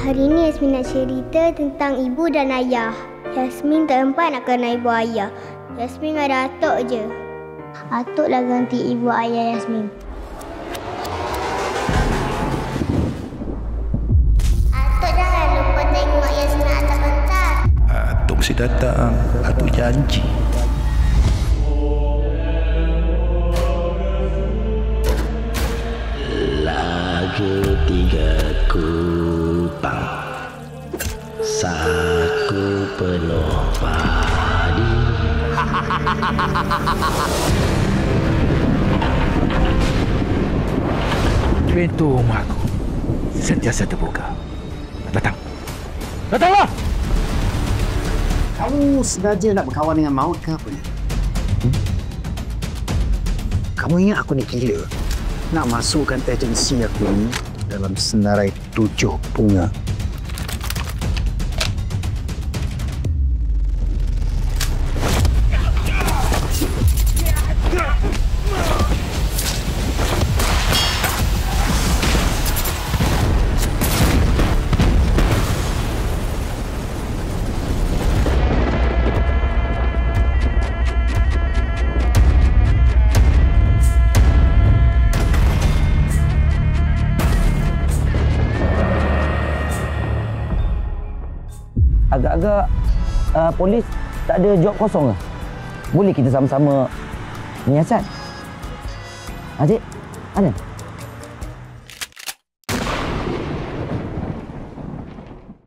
Hari ni Yasmin nak cerita tentang ibu dan ayah. Yasmin tak sempat nak kenal ibu ayah. Yasmin ada Atuk je. Atuk lah ganti ibu ayah Yasmin. Atuk jangan lupa tengok Yasmin atas pentas. Atuk mesti datang. Atuk janji. Lagi 3 kupang, saku penuh padi. Pintu rumah aku sentiasa terbuka. Datang. Datanglah! Kamu sengaja nak berkawan dengan maut ke apa ni? Kamu ingat aku ni gila? Nak masukkan agensi aku ni dalam senarai 7 bunga. Agak-agak polis tak ada job kosong ke? Boleh kita sama-sama menyiasat? Adik, mana?